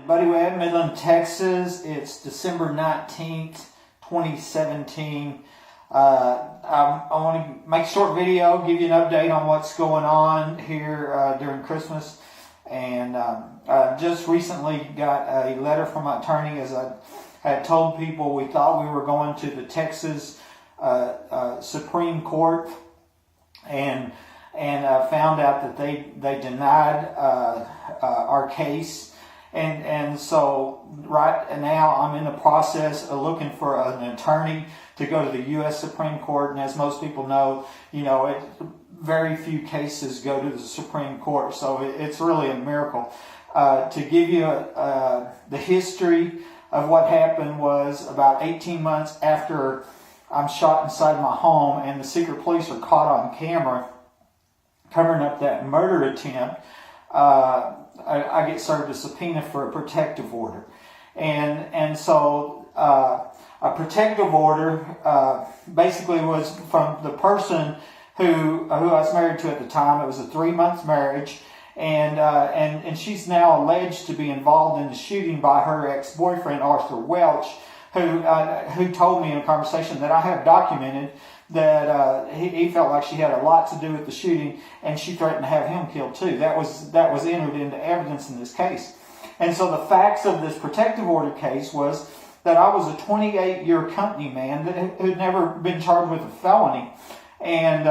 Buddy Webb, Midland, Texas. It's December 19th, 2017. I want to make a short video, give you an update on what's going on here during Christmas. And I just recently got a letter from my attorney, as I had told people. We thought we were going to the Texas Supreme Court, and found out that they denied our case. And so right now I'm in the process of looking for an attorney to go to the U.S. Supreme Court. And as most people know, very few cases go to the Supreme Court. So it's really a miracle. To give you the history of what happened, was about 18 months after I'm shot inside my home and the secret police are caught on camera covering up that murder attempt, I get served a subpoena for a protective order. And so a protective order basically was from the person who I was married to at the time. It was a 3-month marriage, and she's now alleged to be involved in the shooting by her ex-boyfriend, Arthur Welch, who told me in a conversation that I have documented that he felt like she had a lot to do with the shooting, and she threatened to have him killed too. That was entered into evidence in this case. And so the facts of this protective order case was that I was a 28-year company man that had never been charged with a felony, and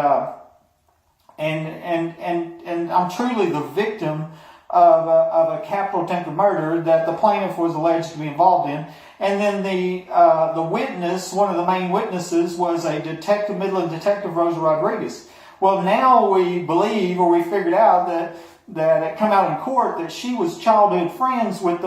I'm truly the victim of a capital attempted murder that the plaintiff was alleged to be involved in. And then the witness, one of the main witnesses, was a detective, Midland detective, Rosa Rodriguez. Well, now we believe, or we figured out that it come out in court that she was childhood friends with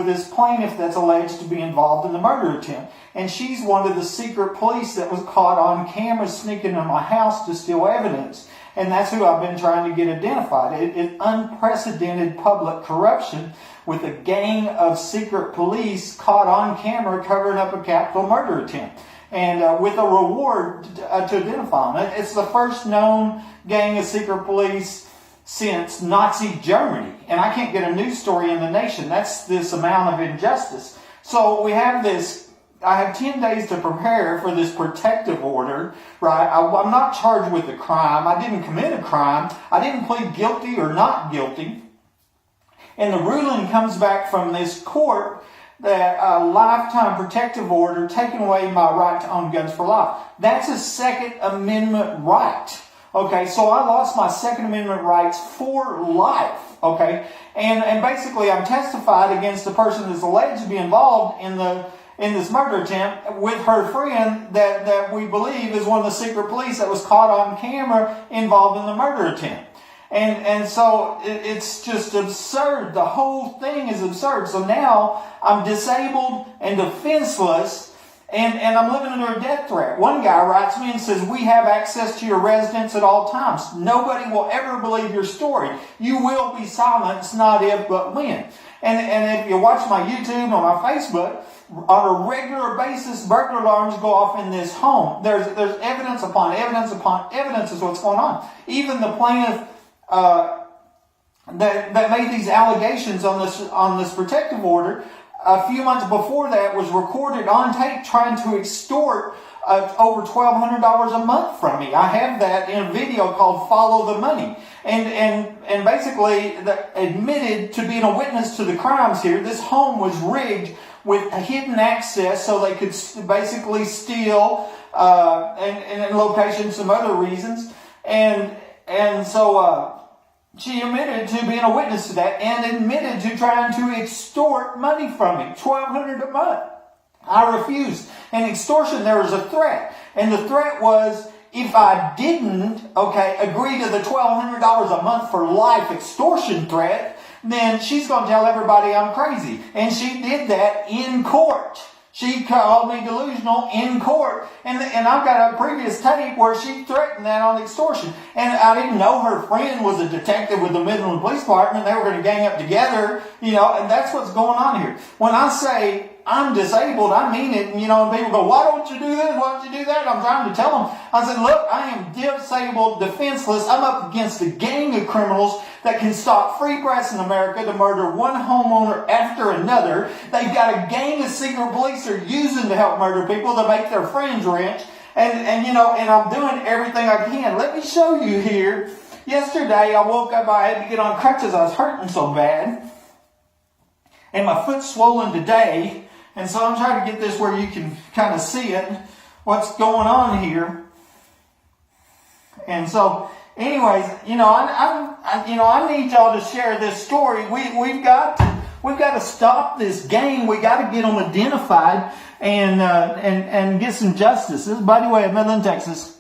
this plaintiff that's alleged to be involved in the murder attempt. And she's one of the secret police that was caught on camera sneaking into my house to steal evidence. And that's who I've been trying to get identified. It's unprecedented public corruption with a gang of secret police caught on camera covering up a capital murder attempt. And with a reward to identify them. It's the first known gang of secret police since Nazi Germany. And I can't get a news story in the nation. That's this amount of injustice. So we have this. I have 10 days to prepare for this protective order, right? I'm not charged with a crime. I didn't commit a crime. I didn't plead guilty or not guilty. And the ruling comes back from this court that a lifetime protective order taking away my right to own guns for life. That's a Second Amendment right. Okay, so I lost my Second Amendment rights for life. Okay, and basically I'm testified against the person that's alleged to be involved in this murder attempt with her friend that we believe is one of the secret police that was caught on camera involved in the murder attempt. And so it's just absurd. The whole thing is absurd. So now I'm disabled and defenseless, and I'm living under a death threat. One guy writes me and says, "We have access to your residence at all times. Nobody will ever believe your story. You will be silenced, not if, but when." And if you watch my YouTube or my Facebook, on a regular basis, burglar alarms go off in this home. There's evidence upon evidence upon evidence is what's going on. Even the plaintiff that made these allegations on this protective order a few months before that was recorded on tape trying to extort over $1,200 a month from me. I have that in a video called "Follow the Money," and basically admitted to being a witness to the crimes here. This home was rigged with a hidden access so they could basically steal and in locations, some other reasons, and so she admitted to being a witness to that and admitted to trying to extort money from me, $1,200 a month. I refused. And extortion, there was a threat. And the threat was, if I didn't, agree to the $1,200 a month for life extortion threat, then she's going to tell everybody I'm crazy. And she did that in court. She called me delusional in court. And I've got a previous tape where she threatened that on extortion. And I didn't know her friend was a detective with the Midland Police Department. They were going to gang up together, and that's what's going on here. When I say I'm disabled, I mean it. And people go, "Why don't you do this? Why don't you do that?" I'm trying to tell them. I said, "Look, I am disabled, defenseless. I'm up against a gang of criminals that can stop free press in America to murder one homeowner after after another. They've got a gang of secret police they're using to help murder people to make their friends rich. And I'm doing everything I can. Let me show you here. Yesterday, I woke up, I had to get on crutches. I was hurting so bad. And my foot's swollen today. And so I'm trying to get this where you can kind of see it, what's going on here. And so, anyways, I need y'all to share this story. We've got to stop this gang. We got to get them identified and get some justice. This is Buddy Way of Midland, Texas.